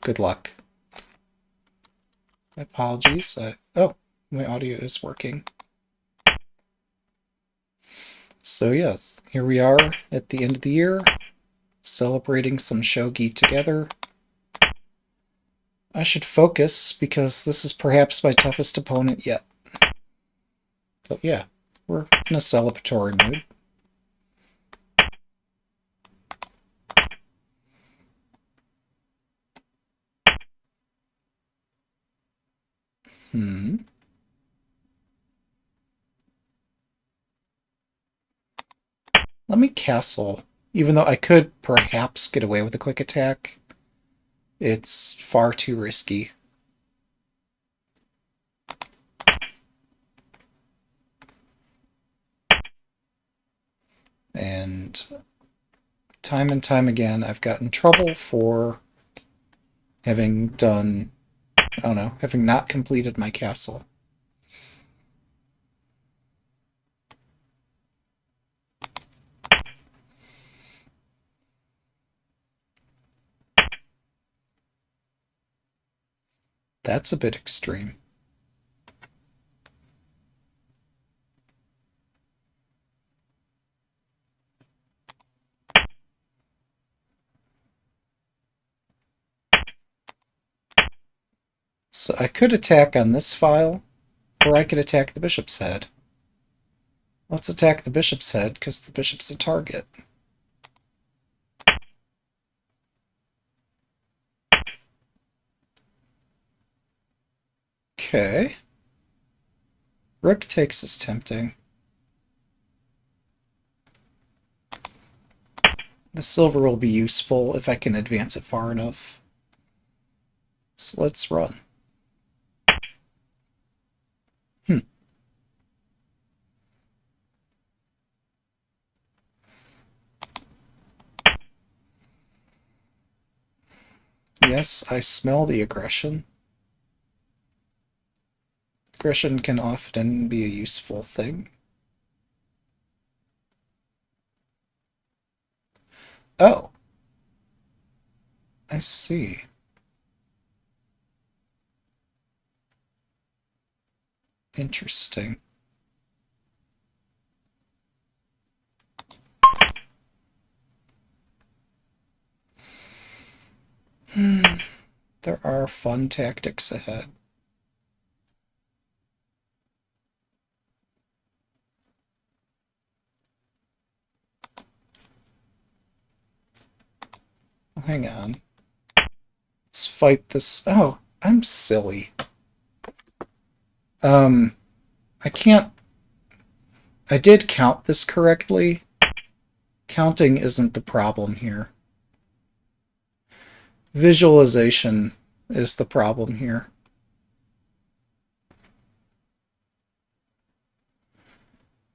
good luck. My apologies. Oh, my audio is working. So yes, here we are at the end of the year, celebrating some shogi together. I should focus because this is perhaps my toughest opponent yet. But yeah, we're in a celebratory mood. Let me castle. Even though I could perhaps get away with a quick attack, it's far too risky. And time again, I've gotten in trouble for having done, I don't know, having not completed my castle. That's a bit extreme. So I could attack on this file, or I could attack the bishop's head. Let's attack the bishop's head, because the bishop's a target. Okay. Rook takes is tempting. The silver will be useful if I can advance it far enough. So let's run. Yes, I smell the aggression. Aggression can often be a useful thing. Oh. I see. Interesting. There are fun tactics ahead. Hang on. Let's fight this. Oh, I'm silly. I can't. I did count this correctly. Counting isn't the problem here. Visualization is the problem here.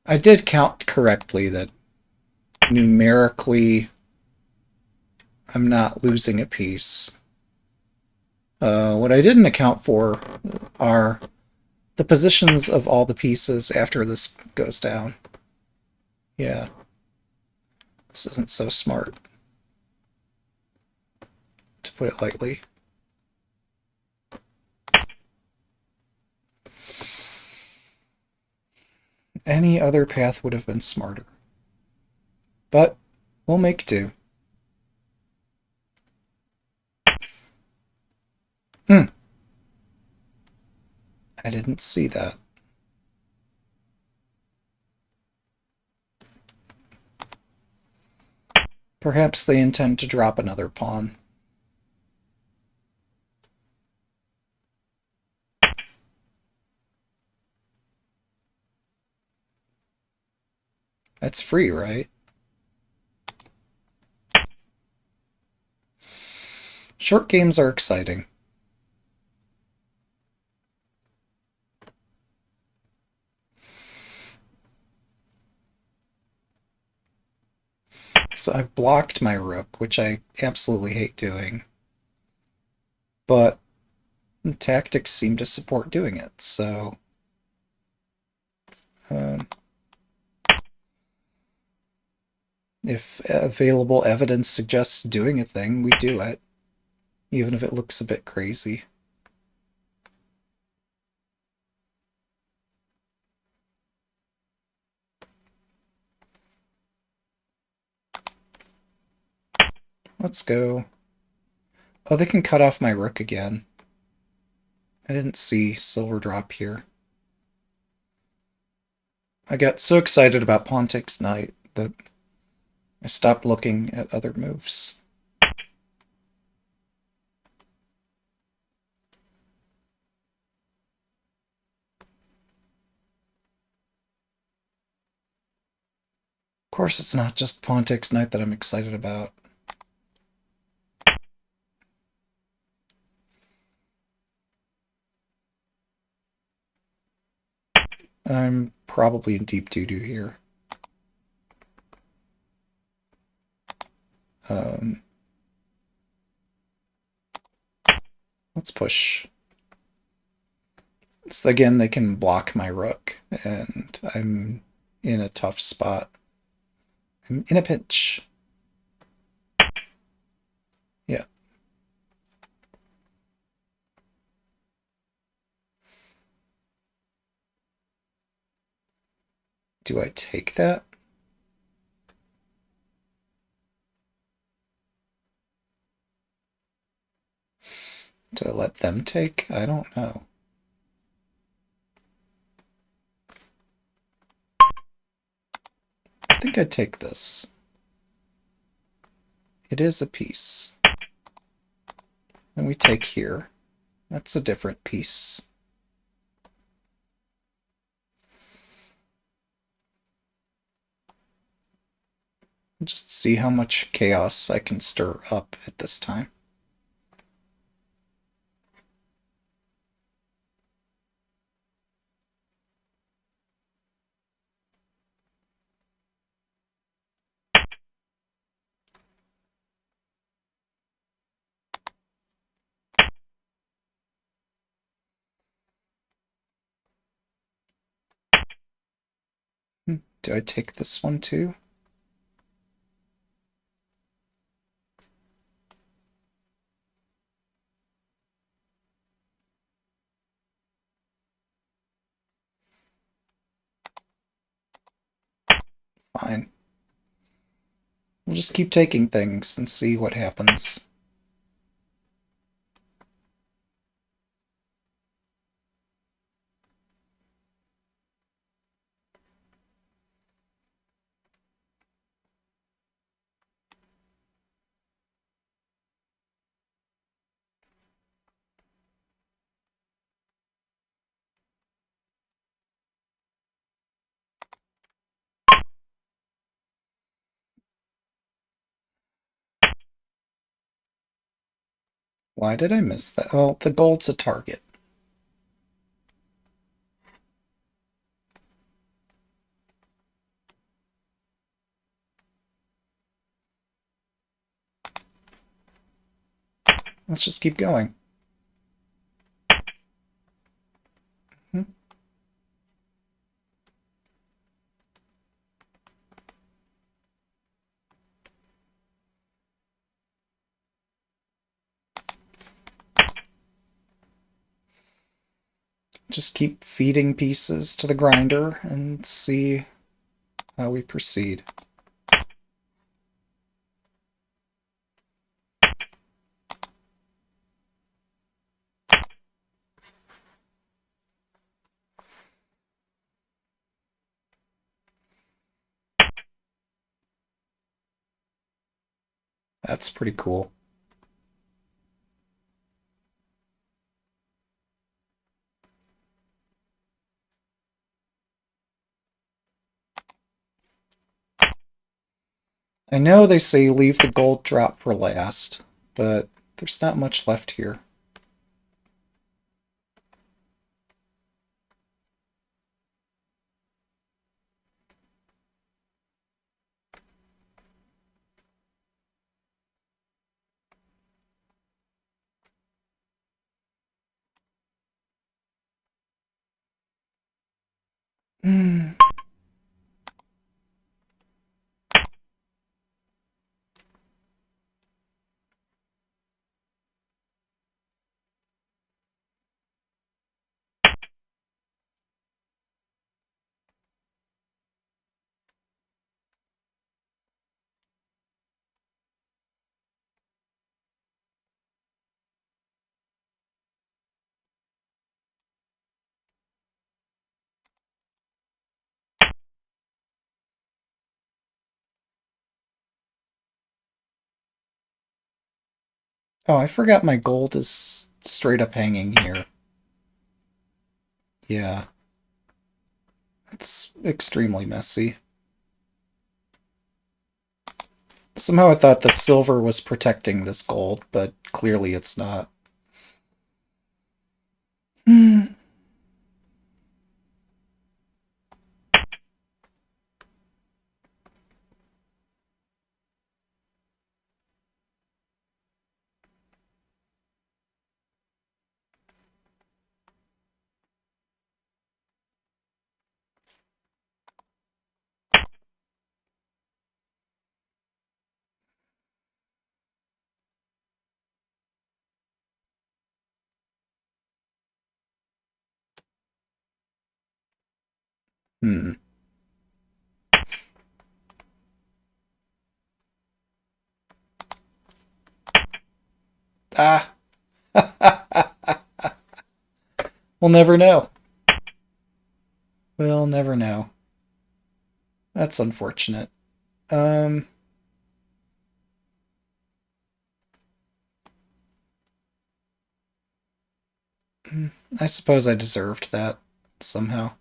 I did count correctly that numerically I'm not losing a piece. What I didn't account for are the positions of all the pieces after this goes down. Yeah. This isn't so smart, to put it lightly. Any other path would have been smarter. But we'll make do. I didn't see that. Perhaps they intend to drop another pawn. That's free, right? Short games are exciting. So I've blocked my rook, which I absolutely hate doing. But tactics seem to support doing it, so... if available evidence suggests doing a thing, we do it. even if it looks a bit crazy. Let's go. Oh, they can cut off my rook again. I didn't see silver drop here. I got so excited about pawn takes knight that I stopped looking at other moves. Of course, it's not just pawn takes knight that I'm excited about. I'm probably in deep doo-doo here. Let's push. So again, they can block my rook, and I'm in a tough spot. I'm in a pinch. Yeah. Do I take that? Do I let them take? I don't know. I think I'd take this. It is a piece. And we take here. That's a different piece. Just see how much chaos I can stir up at this time. Do I take this one too? Fine. We'll just keep taking things and see what happens. Why did I miss that? Oh, the gold's a target. Let's just keep going. Just keep feeding pieces to the grinder and see how we proceed. That's pretty cool. I know they say leave the gold drop for last, but there's not much left here. Hmm. Oh, I forgot my gold is straight up hanging here. Yeah. It's extremely messy. Somehow I thought the silver was protecting this gold, but clearly it's not. Hmm. Hmm. Ah. We'll never know. We'll never know. That's unfortunate. Um, I suppose I deserved that somehow.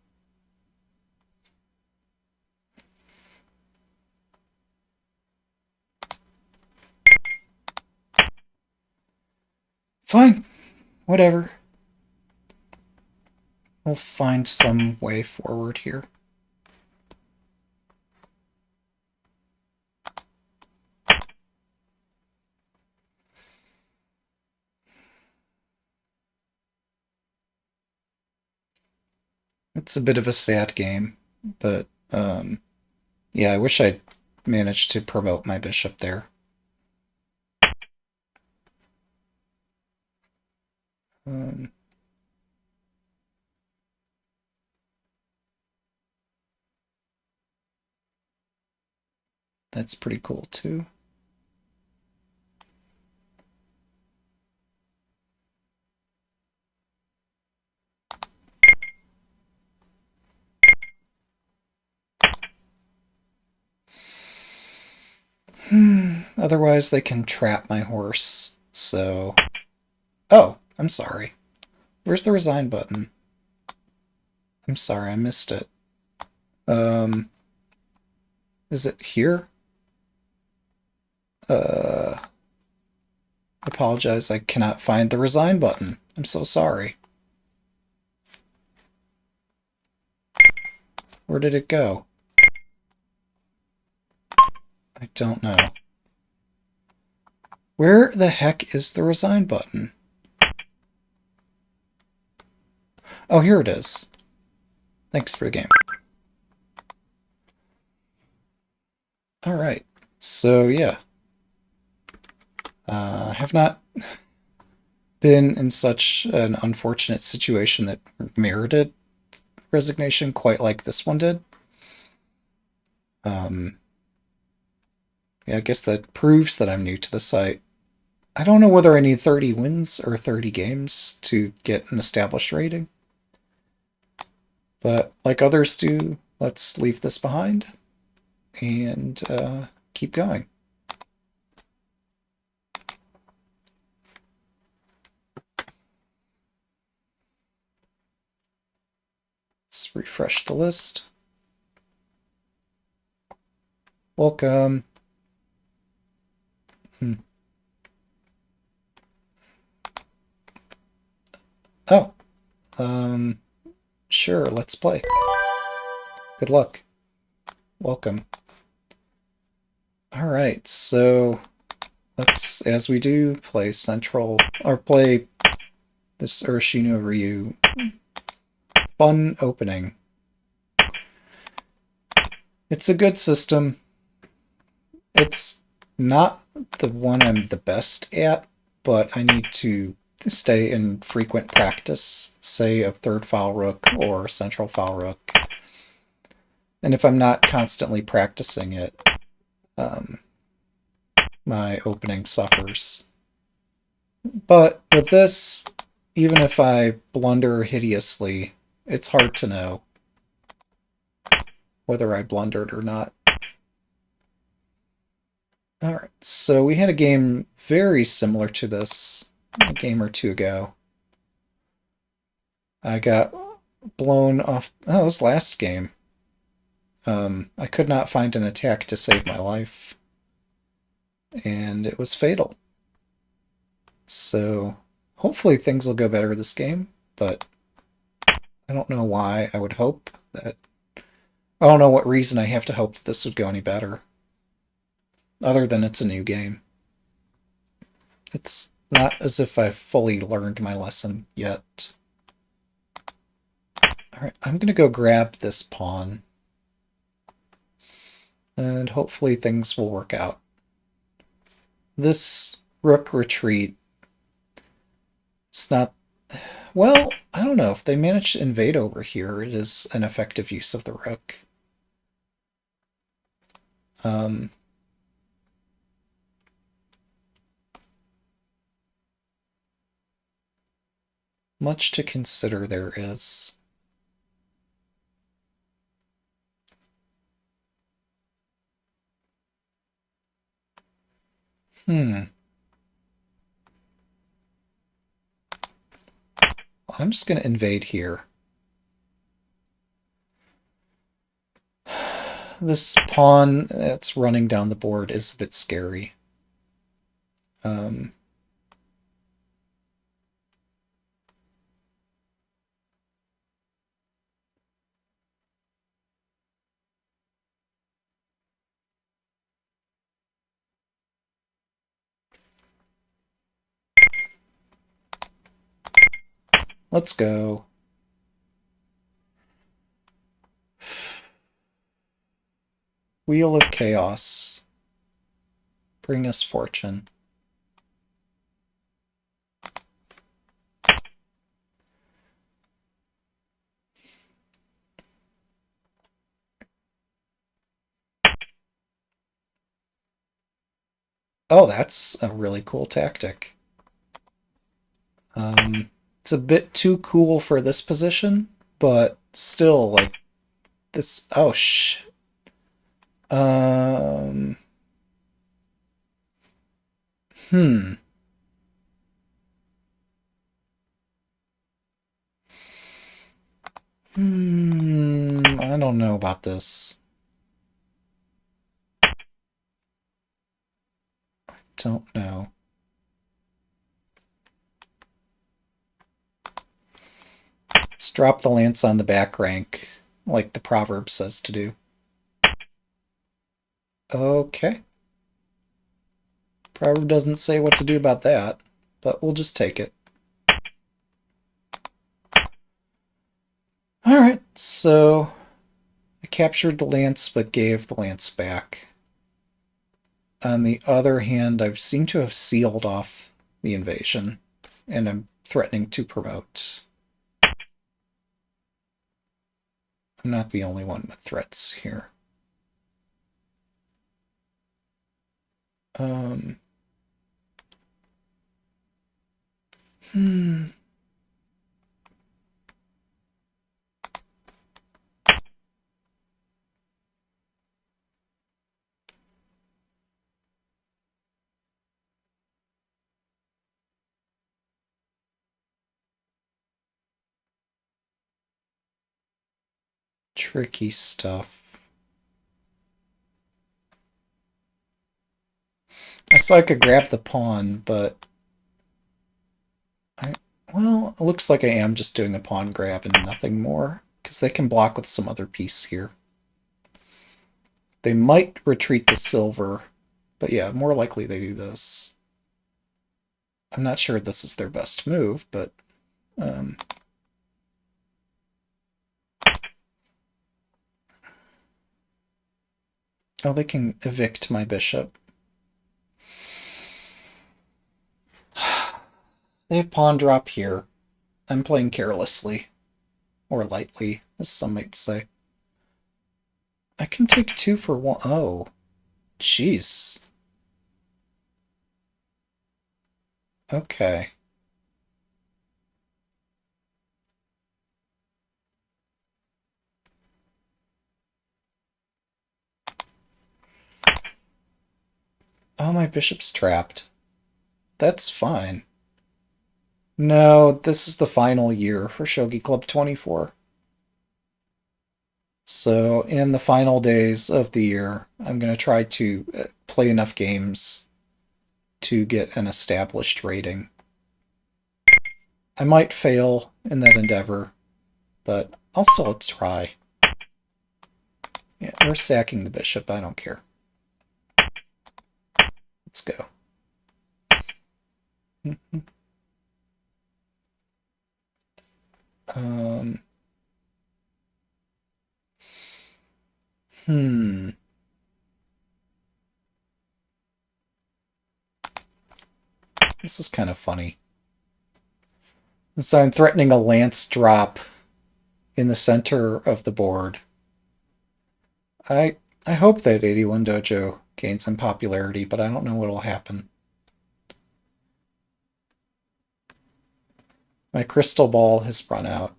Fine. Whatever. We'll find some way forward here. It's a bit of a sad game, but yeah, I wish I'd managed to promote my bishop there. Um, that's pretty cool too. Otherwise, they can trap my horse. So, oh, I'm sorry. Where's the resign button? I'm sorry, I missed it. Um, is it here? I apologize, I cannot find the resign button. I'm so sorry. Where did it go? I don't know. Where the heck is the resign button? Oh, here it is. Thanks for the game. Alright. So, yeah. I have not been in such an unfortunate situation that merited resignation quite like this one did. Yeah, I guess that proves that I'm new to the site. I don't know whether I need 30 wins or 30 games to get an established rating. But like others do, let's leave this behind and keep going. Let's refresh the list. Welcome. Oh, sure, let's play. Good luck. Welcome. Alright, so let's, as we do, play Central, or play this Urashino Ryu. Fun opening. It's a good system. It's not the one I'm the best at, but I need to stay in frequent practice, say of third file rook or central file rook. And if I'm not constantly practicing it, my opening suffers. But with this, even if I blunder hideously, it's hard to know whether I blundered or not. Alright, so we had a game very similar to this a game or two ago. I got blown off. Oh, it was last game. I could not find an attack to save my life, and it was fatal. So hopefully things will go better this game, but I don't know why I would hope that. I don't know what reason I have to hope that this would go any better, other than it's a new game. It's not as if I've fully learned my lesson yet. Alright, I'm gonna go grab this pawn. And hopefully things will work out. This rook retreat is not... Well, I don't know. If they manage to invade over here, it is an effective use of the rook. Much to consider there is. I'm just going to invade here. This pawn that's running down the board is a bit scary. Let's go. Wheel of Chaos. Bring us fortune. Oh, that's a really cool tactic. It's a bit too cool for this position, but still, like, this... Oh, um... Hmm. I don't know about this. Don't know. Let's drop the lance on the back rank, like the Proverbs says to do. Okay. Proverb doesn't say what to do about that, but we'll just take it. Alright, so I captured the lance but gave the lance back. On the other hand, I seem to have sealed off the invasion, and I'm threatening to promote. I'm not the only one with threats here. Tricky stuff. I saw I could grab the pawn, but well, it looks like I am just doing a pawn grab and nothing more, because they can block with some other piece here. They might retreat the silver, but yeah, more likely they do this. I'm not sure this is their best move, but oh, they can evict my bishop. They have pawn drop here. I'm playing carelessly. Or lightly, as some might say. I can take 2 for 1. Oh, jeez. Okay. Oh, my bishop's trapped. That's fine. No, this is the final year for Shogi Club 24. So in the final days of the year, I'm going to try to play enough games to get an established rating. I might fail in that endeavor, but I'll still try. Yeah, we're sacking the bishop. I don't care. Let's go. Um, hmm. This is kind of funny. So I'm threatening a lance drop in the center of the board. I hope that 81 Dojo gains some popularity, but I don't know what will happen. My crystal ball has run out.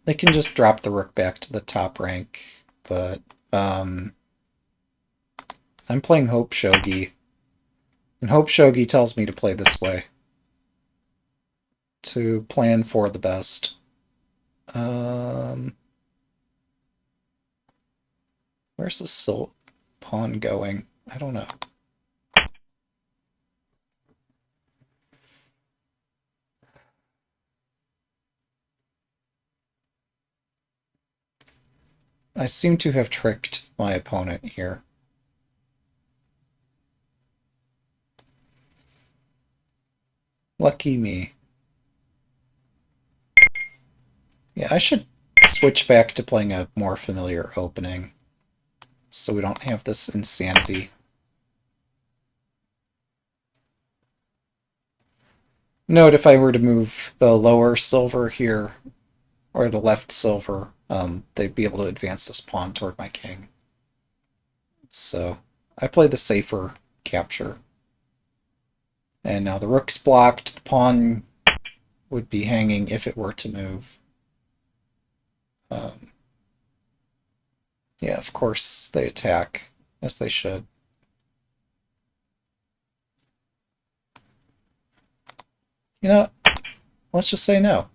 They can just drop the rook back to the top rank, but I'm playing Hope Shogi, and Hope Shogi tells me to play this way, to plan for the best. Where's the pawn going? I don't know. I seem to have tricked my opponent here. Lucky me. Yeah, I should switch back to playing a more familiar opening so we don't have this insanity. Note if I were to move the lower silver here, or the left silver, they'd be able to advance this pawn toward my king. So I play the safer capture. And now the rook's blocked. The pawn would be hanging if it were to move. Yeah, of course they attack, as they should. You know, let's just say no.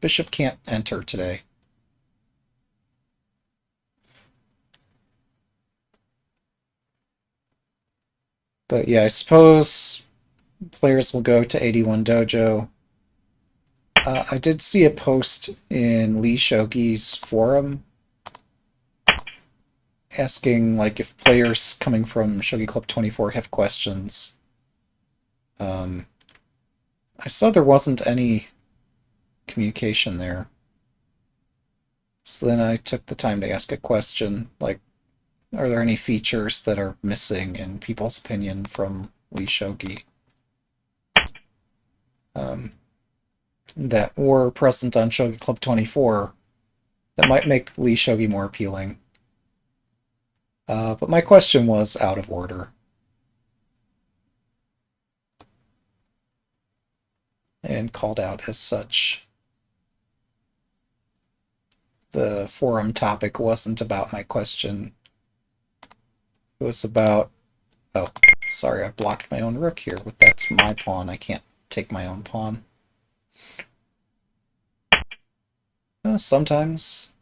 Bishop can't enter today. But yeah, I suppose players will go to 81 Dojo. I did see a post in Lee Shogi's forum asking like if players coming from Shogi Club 24 have questions. I saw there wasn't any communication there. So then I took the time to ask a question, like, are there any features that are missing in people's opinion from Lee Shogi that were present on Shogi Club 24 that might make Lee Shogi more appealing? But my question was out of order. And called out as such. The forum topic wasn't about my question. It was about... Oh, sorry, I blocked my own rook here. That's my pawn. I can't take my own pawn. Sometimes.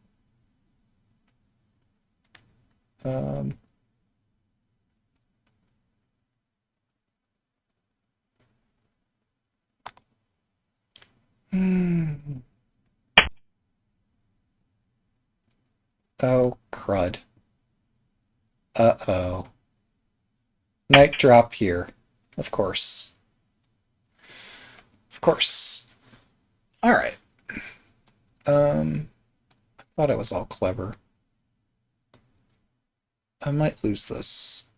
Oh, crud. Uh-oh. Knight drop here. Of course. Of course. Alright. I thought I was all clever. I might lose this.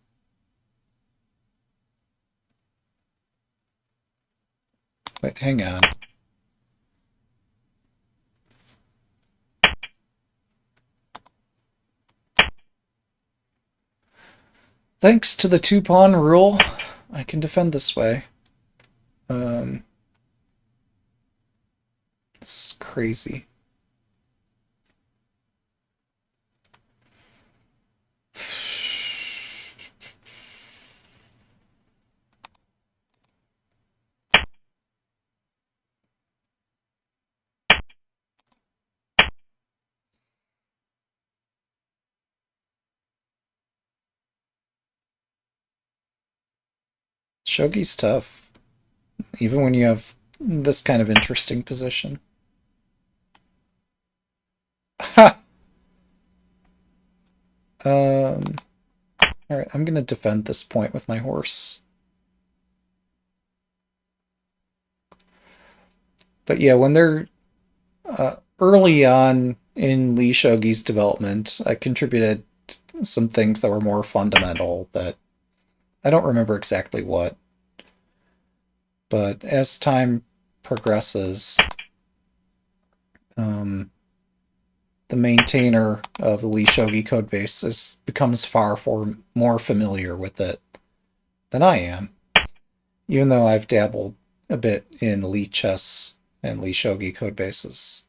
Wait, hang on. Thanks to the two-pawn rule, I can defend this way. It's crazy. Shogi's tough, even when you have this kind of interesting position. Ha! Alright, I'm gonna defend this point with my horse. But yeah, when they're early on in Lee Shogi's development, I contributed some things that were more fundamental that I don't remember exactly what. But as time progresses, the maintainer of the Lee Shogi codebase becomes more familiar with it than I am, even though I've dabbled a bit in Lee chess and Lee Shogi codebases.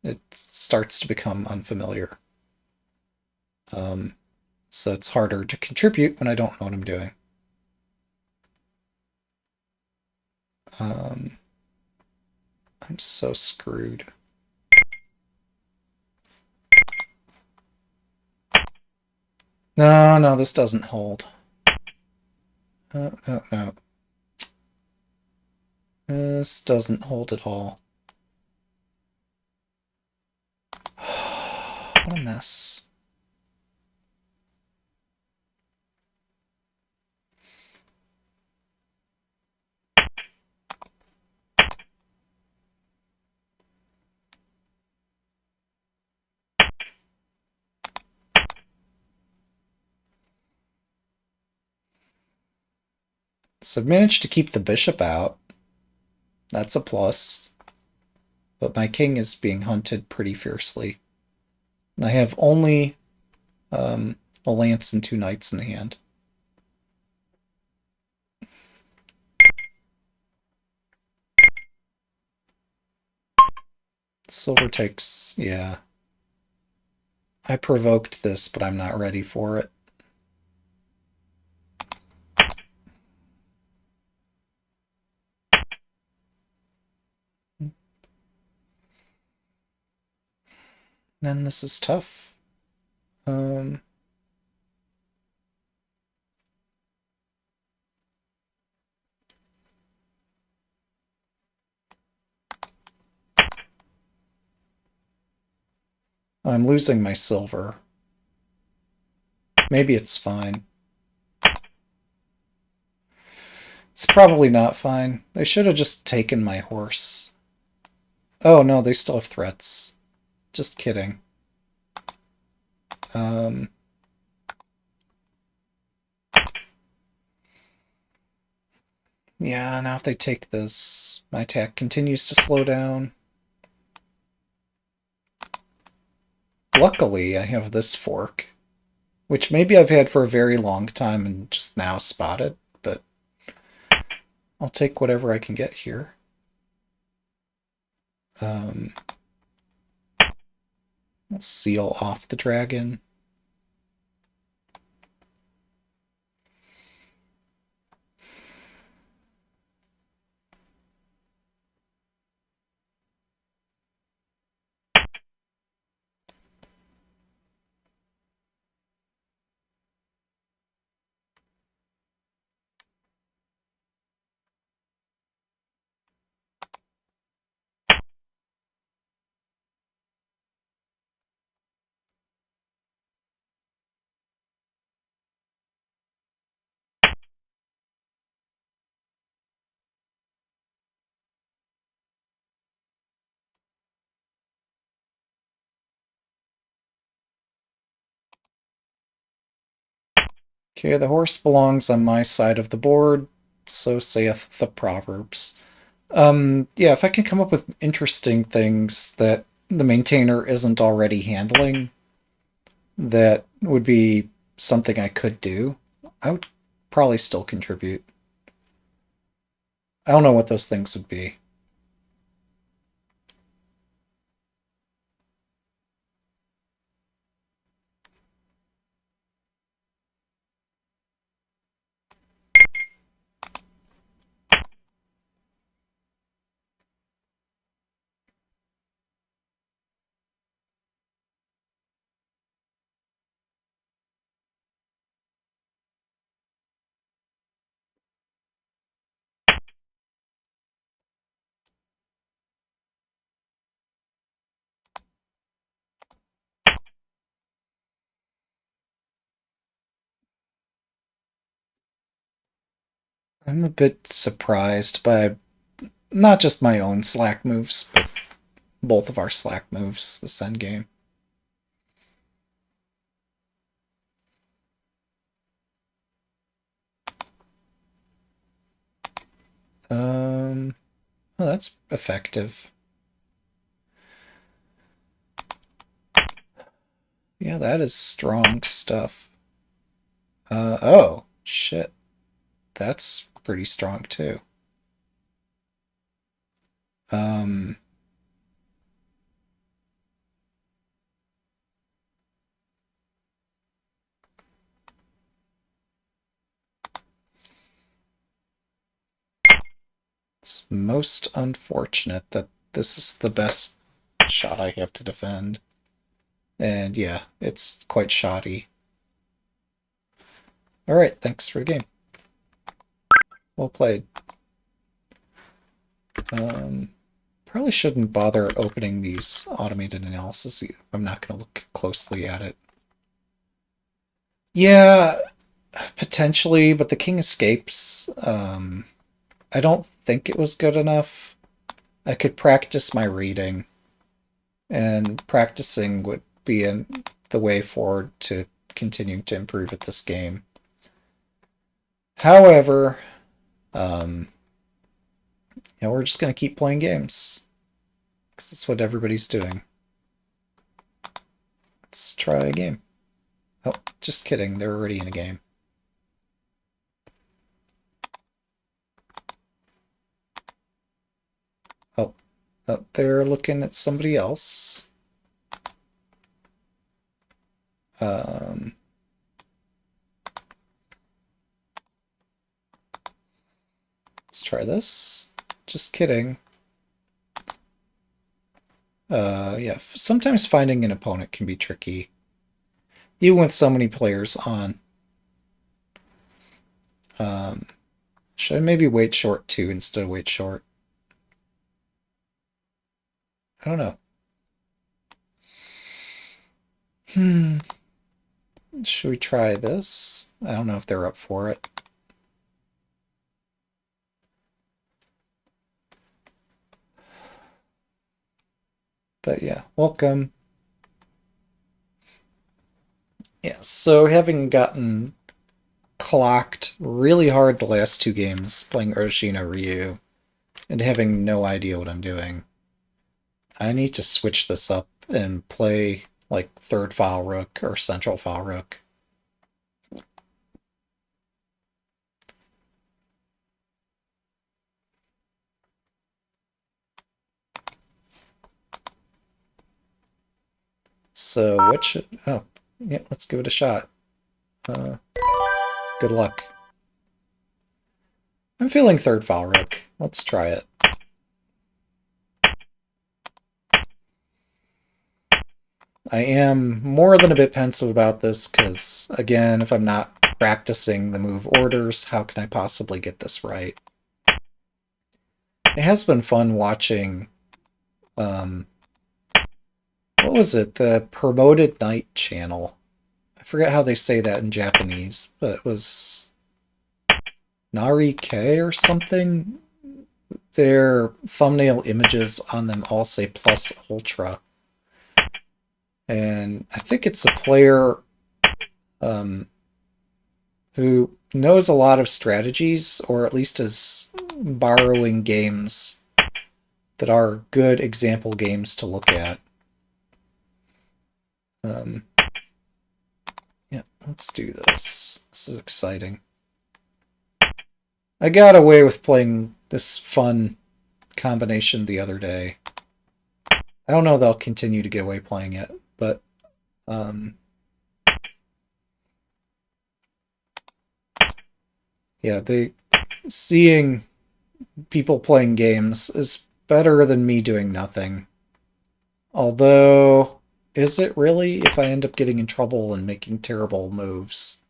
It starts to become unfamiliar. So it's harder to contribute when I don't know what I'm doing. I'm so screwed. No, no, this doesn't hold. No, no, no. This doesn't hold at all. What a mess. So I've managed to keep the bishop out. That's a plus. But my king is being hunted pretty fiercely. I have only a lance and 2 knights in hand. Silver takes, yeah. I provoked this, but I'm not ready for it. Then this is tough. I'm losing my silver. Maybe it's fine. It's probably not fine. They should have just taken my horse. Oh no, they still have threats. Just kidding. Yeah, now if they take this, my attack continues to slow down. Luckily, I have this fork, which maybe I've had for a very long time and just now spotted, but I'll take whatever I can get here. I'll seal off the dragon. Okay, the horse belongs on my side of the board, so saith the Proverbs. Yeah, if I can come up with interesting things that the maintainer isn't already handling, that would be something I could do. I would probably still contribute. I don't know what those things would be. I'm a bit surprised by not just my own slack moves, but both of our slack moves this endgame. Well, that's effective. Yeah, that is strong stuff. Oh, shit. That's pretty strong too. Um, it's most unfortunate that this is the best shot I have to defend. And yeah, it's quite shoddy. Alright, thanks for the game. Well played. Probably shouldn't bother opening these automated analysis. I'm not going to look closely at it. Yeah, potentially, but the king escapes. I don't think it was good enough. I could practice my reading, and practicing would be the way forward to continuing to improve at this game. However, we're just going to keep playing games, because that's what everybody's doing. Let's try a game. Oh, just kidding. They're already in a game. Oh, they're looking at somebody else. Let's try this. Just kidding. Yeah, sometimes finding an opponent can be tricky. Even with so many players on. Should I maybe wait short too instead of wait short? I don't know. Should we try this? I don't know if they're up for it. But yeah, welcome. Yeah, so having gotten clocked really hard the last two games playing Urshino Ryu and having no idea what I'm doing, I need to switch this up and play like third file rook or central file rook. So what should... Oh, yeah, let's give it a shot. Good luck. I'm feeling third file rook. Let's try it. I am more than a bit pensive about this because, again, if I'm not practicing the move orders, how can I possibly get this right? It has been fun watching, what was it? The Promoted Night channel. I forget how they say that in Japanese, but it was Nari K or something. Their thumbnail images on them all say plus ultra. And I think it's a player who knows a lot of strategies, or at least is borrowing games that are good example games to look at. Yeah, let's do this. This is exciting. I got away with playing this fun combination the other day. I don't know if they'll continue to get away playing it, but yeah, seeing people playing games is better than me doing nothing. Although, is it really? If I end up getting in trouble and making terrible moves,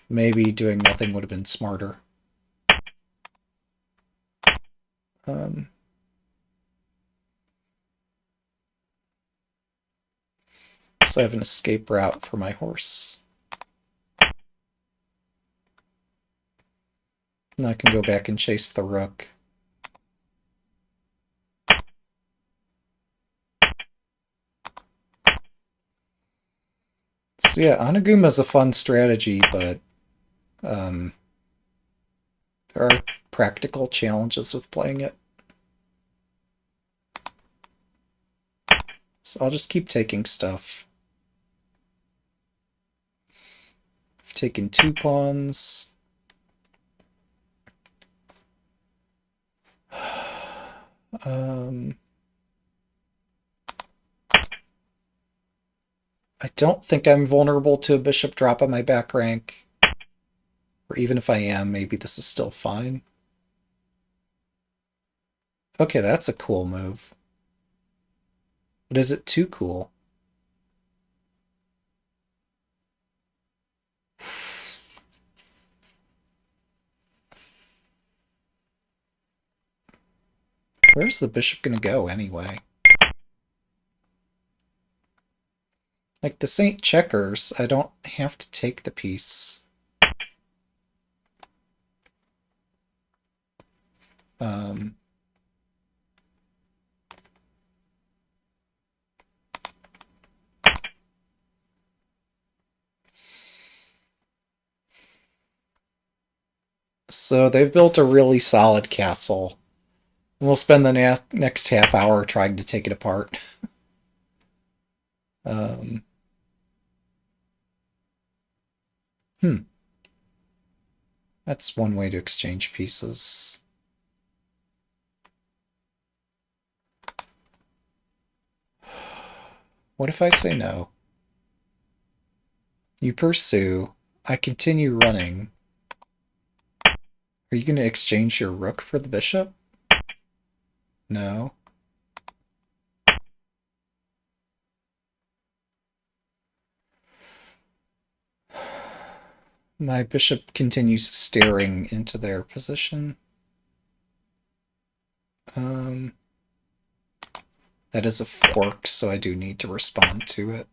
maybe doing nothing would have been smarter. So I have an escape route for my horse. And I can go back and chase the rook. So yeah, Onaguma is a fun strategy, but there are practical challenges with playing it. So I'll just keep taking stuff. I've taken 2 pawns. I don't think I'm vulnerable to a bishop drop on my back rank. Or even if I am, maybe this is still fine. Okay, that's a cool move. But is it too cool? Where's the bishop gonna go anyway? Like, this ain't checkers. I don't have to take the piece. So they've built a really solid castle. We'll spend the next half hour trying to take it apart. Um, hmm. That's one way to exchange pieces. What if I say no? You pursue. I continue running. Are you going to exchange your rook for the bishop? No. My bishop continues staring into their position. That is a fork, so I do need to respond to it.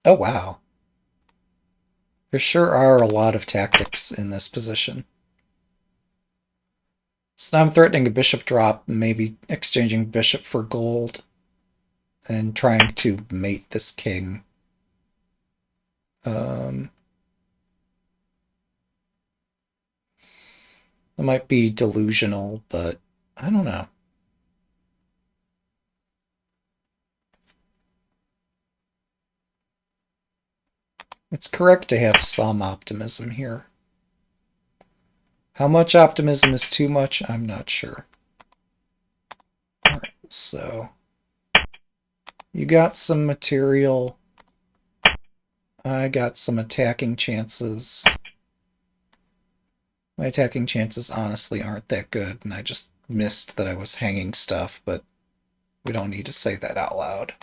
Oh, wow. There sure are a lot of tactics in this position. So now I'm threatening a bishop drop, maybe exchanging bishop for gold, and trying to mate this king. It might be delusional, but I don't know. It's correct to have some optimism here. How much optimism is too much? I'm not sure. Alright, so you got some material. I got some attacking chances. My attacking chances honestly aren't that good, and I just missed that I was hanging stuff, but we don't need to say that out loud.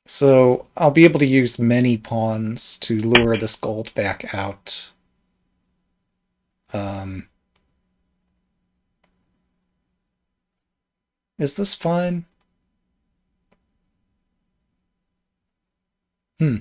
So I'll be able to use many pawns to lure this gold back out. Is this fine? Hmm.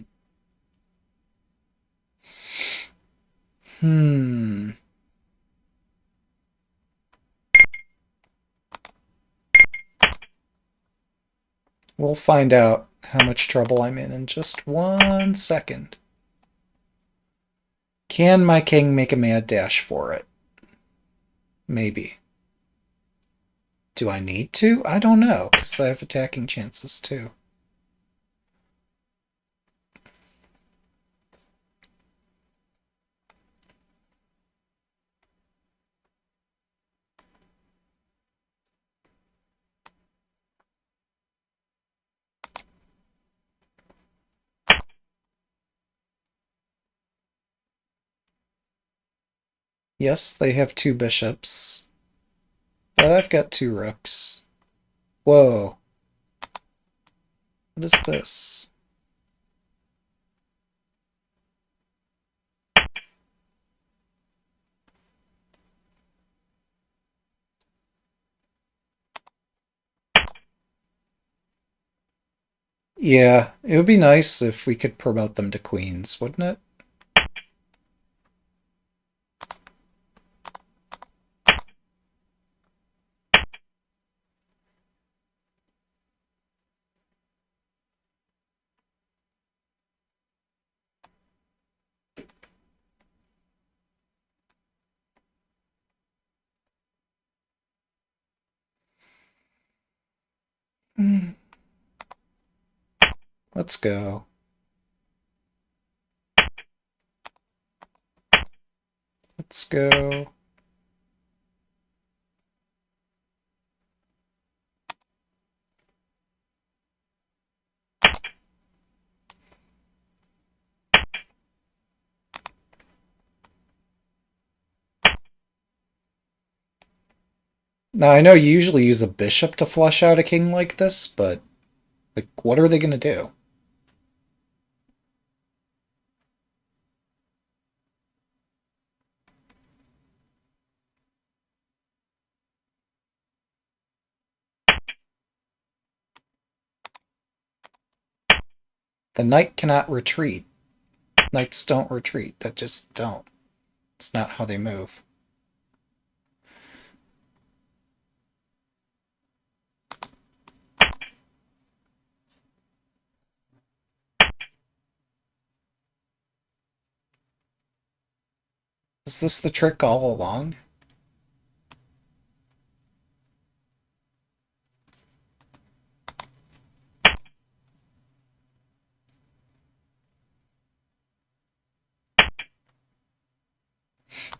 We'll find out how much trouble I'm in just 1 second. Can my king make a mad dash for it? Maybe. Do I need to? I don't know, because I have attacking chances too. Yes, they have 2 bishops, but I've got 2 rooks. Whoa. What is this? Yeah, it would be nice if we could promote them to queens, wouldn't it? Let's go. Let's go. Now, I know you usually use a bishop to flush out a king like this, but, like, what are they going to do? The knight cannot retreat. Knights don't retreat. That just don't. It's not how they move. Is this the trick all along?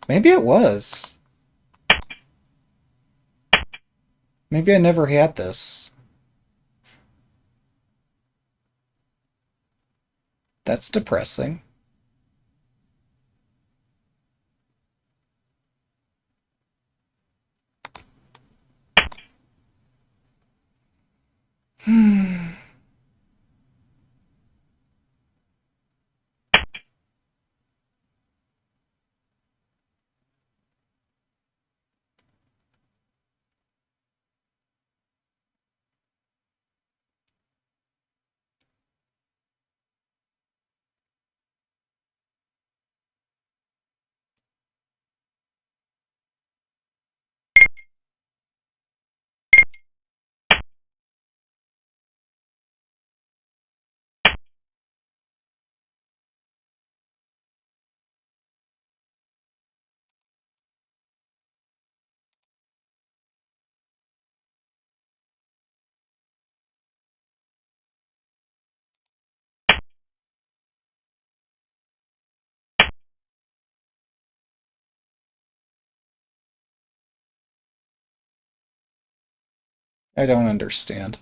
Maybe it was. Maybe I never had this. That's depressing. I don't understand.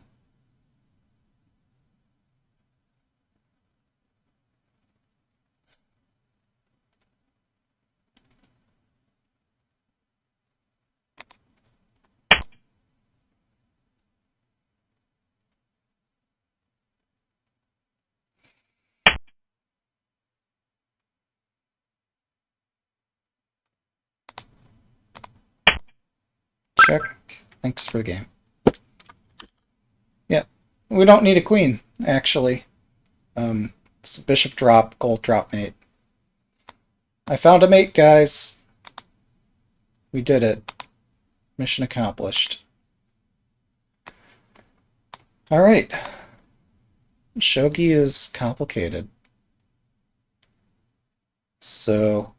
Check. Thanks for the game. Yeah. We don't need a queen, actually. It's a bishop drop, gold drop mate. I found a mate, guys. We did it. Mission accomplished. Alright. Shogi is complicated. So,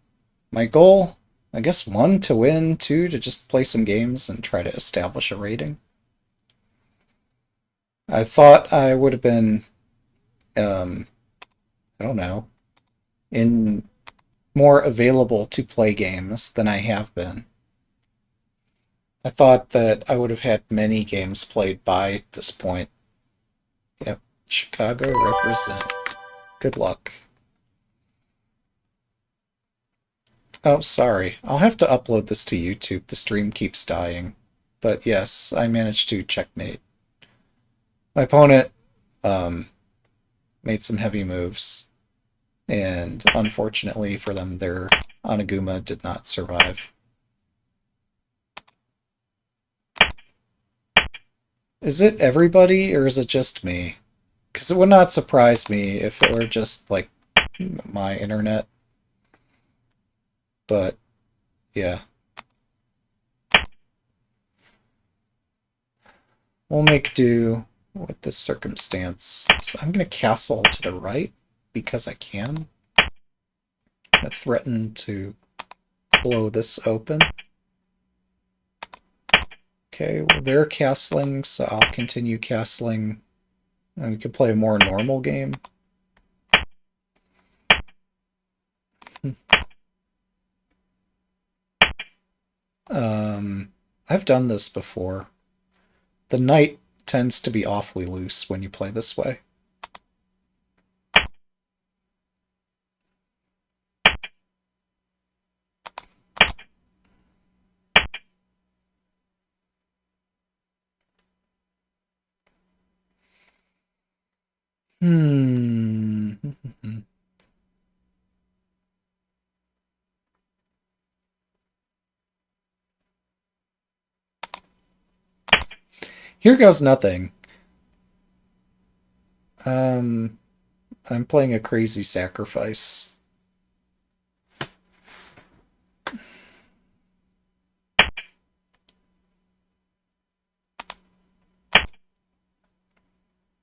my goal, I guess 1, to win, 2, to just play some games and try to establish a rating. I thought I would have been, I don't know, more available to play games than I have been. I thought that I would have had many games played by this point. Yep, Chicago represent. Good luck. Oh, sorry. I'll have to upload this to YouTube. The stream keeps dying. But yes, I managed to checkmate. My opponent made some heavy moves, and unfortunately for them, their Oniguma did not survive. Is it everybody, or is it just me? Because it would not surprise me if it were just, like, my internet. But, yeah. We'll make do with this circumstance. So I'm going to castle to the right, because I can. I'm going to threaten to blow this open. Okay, well, they're castling, so I'll continue castling. And we could play a more normal game. I've done this before. The knight tends to be awfully loose when you play this way. Hmm. Here goes nothing. I'm playing a crazy sacrifice.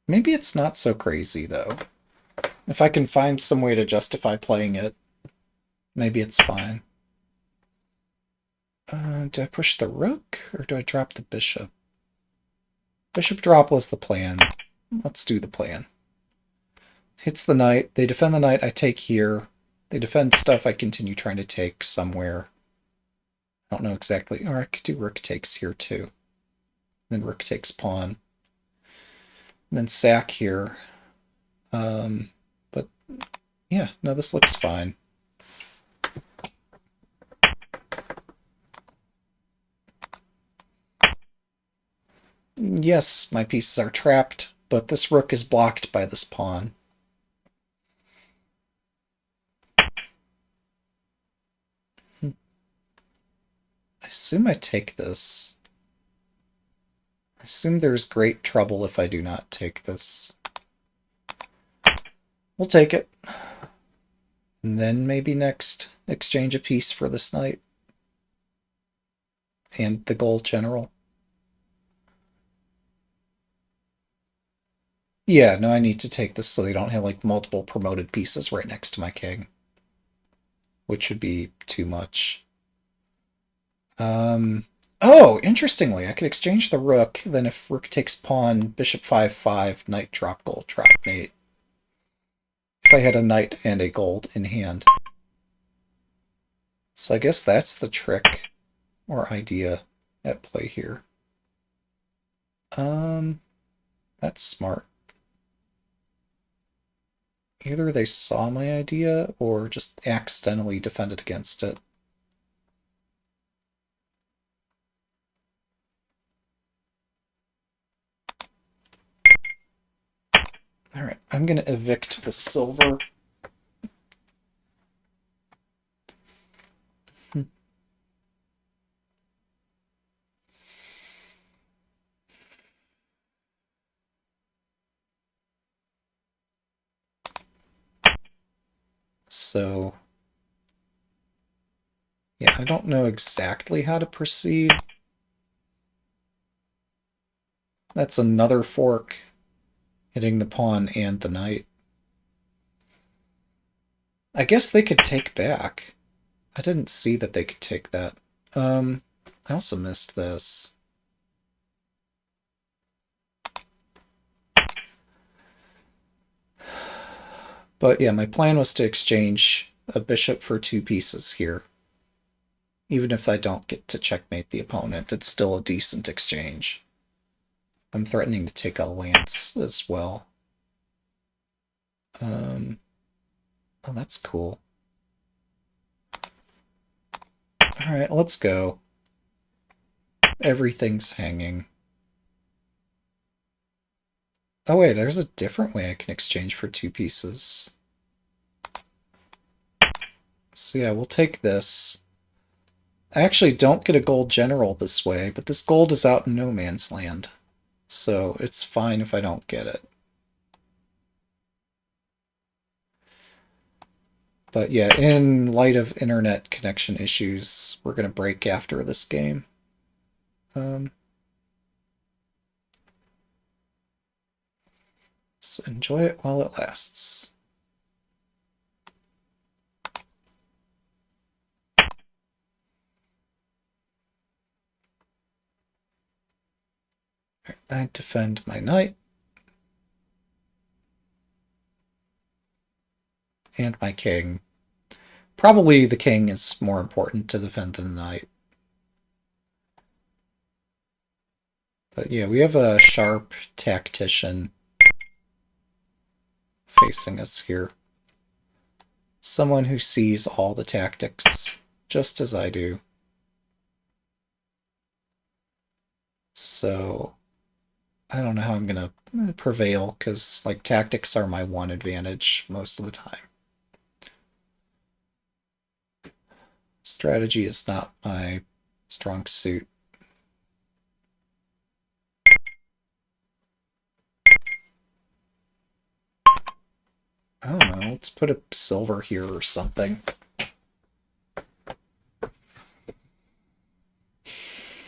Maybe it's not so crazy, though. If I can find some way to justify playing it, maybe it's fine. Do I push the rook, or do I drop the bishop? Bishop drop was the plan. Let's do the plan. Hits the knight. They defend the knight. I take here. They defend stuff. I continue trying to take somewhere. I don't know exactly. Or I could do rook takes here, too. Then rook takes pawn. And then sack here. But, yeah, no, this looks fine. Yes, my pieces are trapped, but this rook is blocked by this pawn. I assume I take this. I assume there's great trouble if I do not take this. We'll take it. And then maybe next exchange a piece for this knight. And the gold general. Yeah, no, I need to take this so they don't have like multiple promoted pieces right next to my king. Which would be too much. Oh, interestingly, I could exchange the rook, then if rook takes pawn, bishop 5-5, knight drop gold, drop mate. If I had a knight and a gold in hand. So I guess that's the trick or idea at play here. That's smart. Either they saw my idea or just accidentally defended against it. Alright, I'm going to evict the silver. So, yeah, I don't know exactly how to proceed. That's another fork hitting the pawn and the knight. I guess they could take back. I didn't see that they could take that. I also missed this. But yeah, my plan was to exchange a bishop for 2 pieces here. Even if I don't get to checkmate the opponent, it's still a decent exchange. I'm threatening to take a lance as well. Oh, that's cool. Alright, let's go. Everything's hanging. Oh wait, there's a different way I can exchange for 2 pieces. So yeah, we'll take this. I actually don't get a gold general this way, but this gold is out in no man's land. So it's fine if I don't get it. But yeah, in light of internet connection issues, we're going to break after this game. So enjoy it while it lasts. I defend my knight. And my king. Probably the king is more important to defend than the knight. But yeah, we have a sharp tactician facing us here. Someone who sees all the tactics, just as I do. So, I don't know how I'm going to prevail, because like tactics are my one advantage most of the time. Strategy is not my strong suit. I don't know, let's put a silver here or something.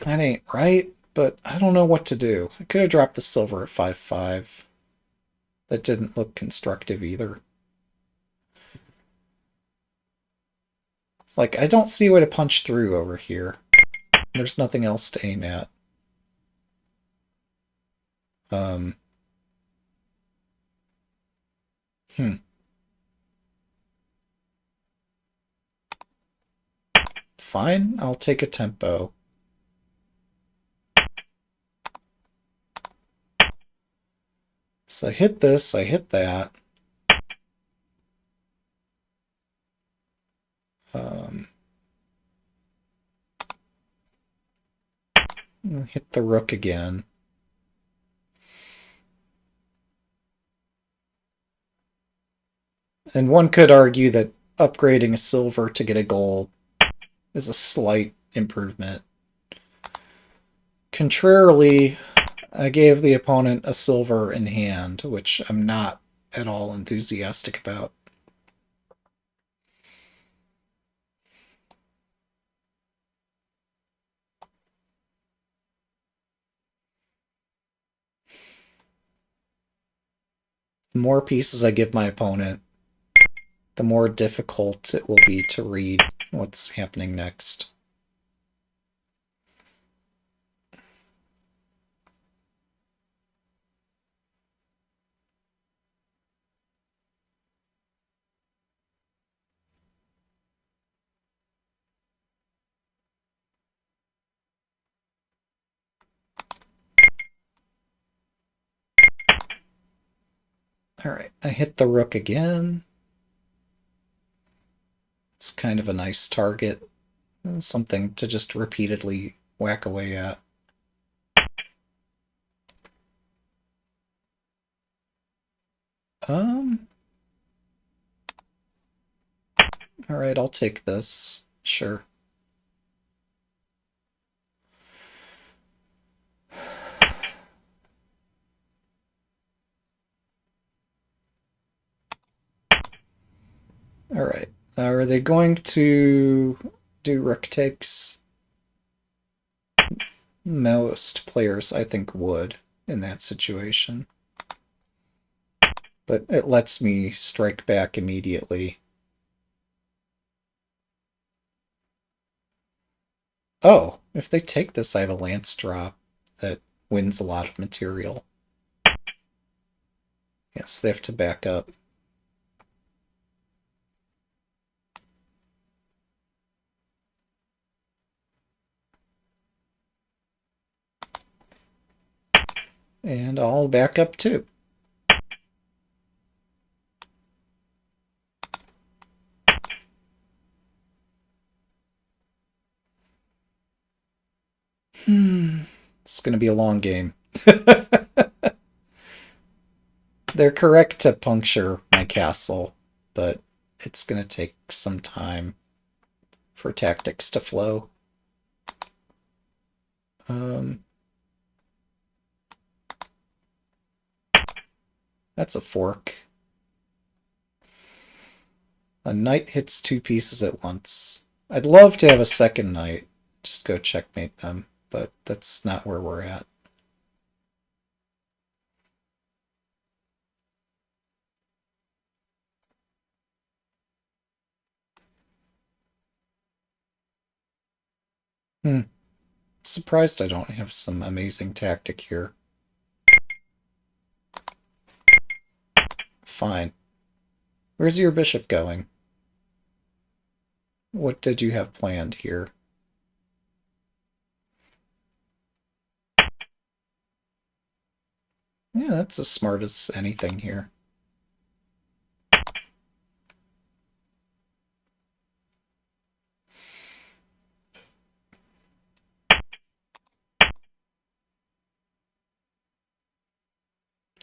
That ain't right, but I don't know what to do. I could have dropped the silver at 5-5. That didn't look constructive either. It's like, I don't see a way to punch through over here. There's nothing else to aim at. Fine, I'll take a tempo. So I hit this, I hit that. Hit the rook again. And one could argue that upgrading a silver to get a gold is a slight improvement. Contrarily, I gave the opponent a silver in hand, which I'm not at all enthusiastic about. The more pieces I give my opponent, the more difficult it will be to read what's happening next. Alright, I hit the rook again. It's kind of a nice target. Something to just repeatedly whack away at. Alright, I'll take this. Sure. Alright. Are they going to do rook takes? Most players, I think, would in that situation. But it lets me strike back immediately. Oh, if they take this, I have a lance drop that wins a lot of material. Yes, they have to back up. And I'll back up too. It's going to be a long game. They're correct to puncture my castle, but it's going to take some time for tactics to flow. That's a fork. A knight hits two pieces at once. I'd love to have a second knight. Just go checkmate them, but that's not where we're at. Surprised I don't have some amazing tactic here. Fine. Where's your bishop going? What did you have planned here? Yeah, that's as smart as anything here.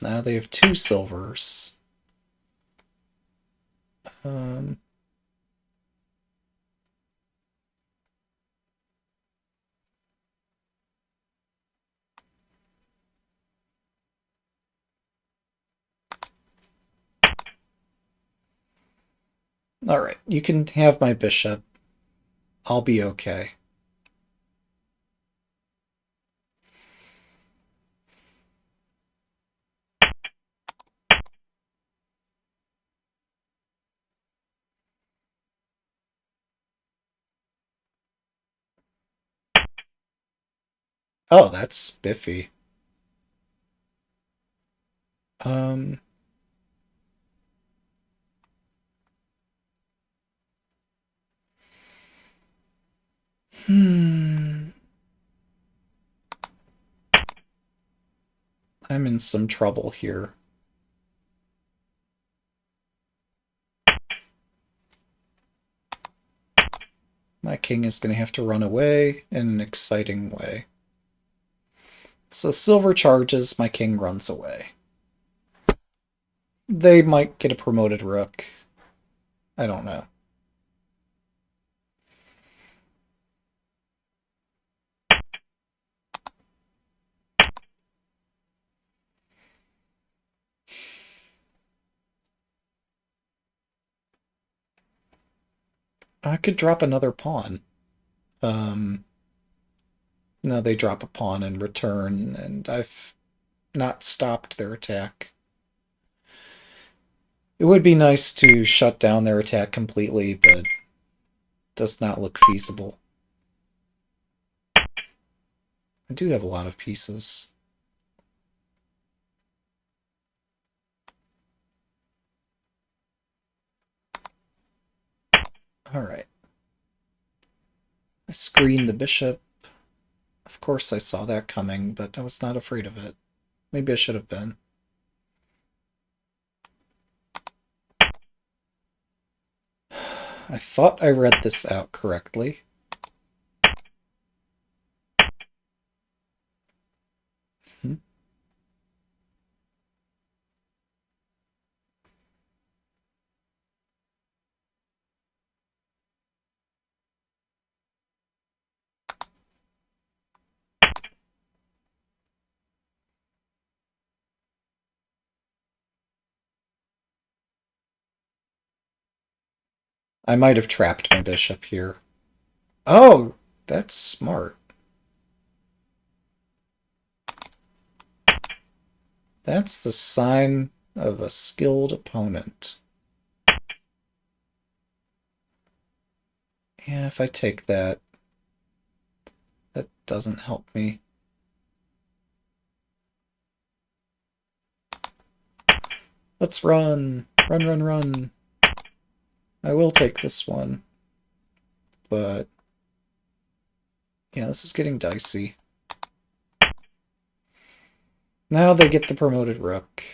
Now they have two silvers. Alright, you can have my bishop. I'll be okay. Oh, that's spiffy. Um, I'm in some trouble here. My king is going to have to run away in an exciting way. So silver charges, my king runs away. They might get a promoted rook. I don't know. I could drop another pawn. No, they drop a pawn in return, and I've not stopped their attack. It would be nice to shut down their attack completely, but does not look feasible. I do have a lot of pieces. Alright. I screened the bishop. Of course I saw that coming, but I was not afraid of it. Maybe I should have been. I thought I read this out correctly. I might have trapped my bishop here. Oh, that's smart. That's the sign of a skilled opponent. Yeah, if I take that, that doesn't help me. Let's run! Run, run, run! I will take this one. But yeah, this is getting dicey. Now they get the promoted rook.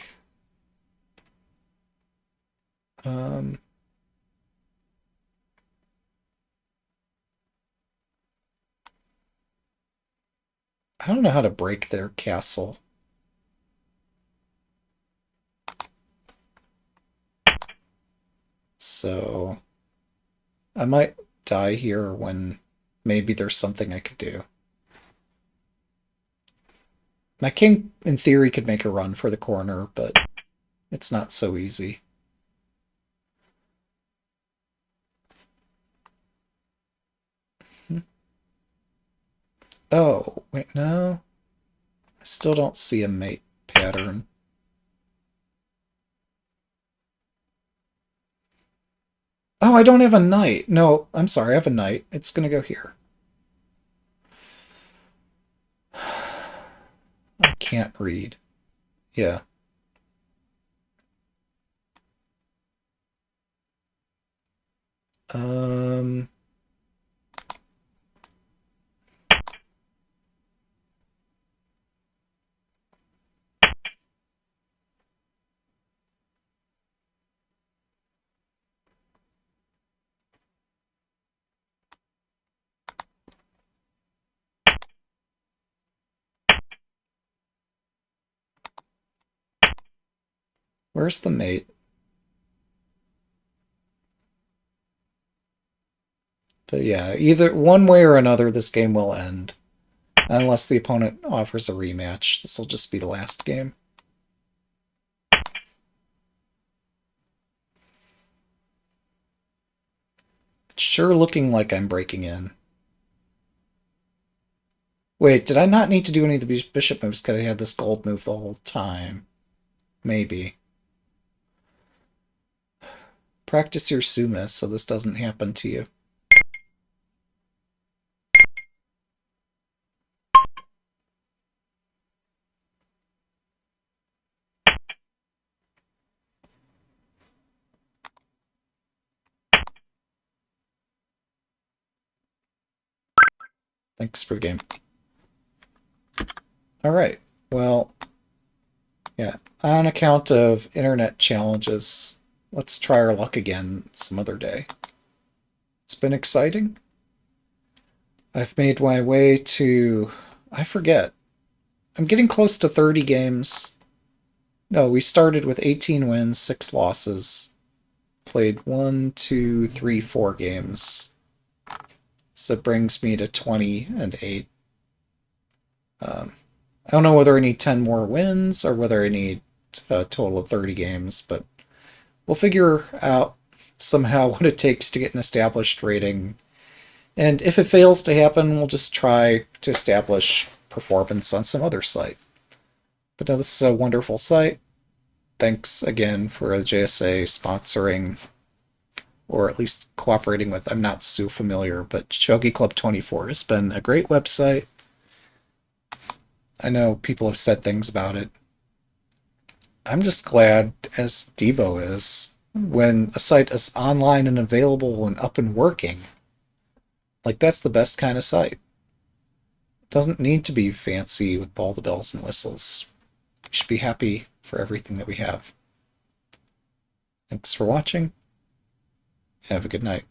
I don't know how to break their castle. So I might die here when maybe there's something I could do. My king, in theory, could make a run for the corner, but it's not so easy. Oh, wait, no. I still don't see a mate pattern. Oh, I don't have a knight. No, I'm sorry, I have a knight. It's gonna go here. I can't read. Yeah. Um... Where's the mate? But yeah, either one way or another, this game will end. Unless the opponent offers a rematch. This will just be the last game. It's sure looking like I'm breaking in. Wait, did I not need to do any of the bishop moves because I had this gold move the whole time? Maybe. Practice your sumas so this doesn't happen to you. Thanks for the game. Alright, well, yeah. On account of internet challenges, let's try our luck again some other day. It's been exciting. I've made my way to... I forget. I'm getting close to 30 games. No, we started with 18 wins, 6 losses. Played 1, 2, 3, 4 games. So it brings me to 20 and 8. I don't know whether I need 10 more wins or whether I need a total of 30 games, but we'll figure out somehow what it takes to get an established rating. And if it fails to happen, we'll just try to establish performance on some other site. But no, this is a wonderful site. Thanks again for the JSA sponsoring, or at least cooperating with. I'm not so familiar, but Shogi Club 24 has been a great website. I know people have said things about it. I'm just glad, as Debo is, when a site is online and available and up and working. Like, that's the best kind of site. It doesn't need to be fancy with all the bells and whistles. We should be happy for everything that we have. Thanks for watching. Have a good night.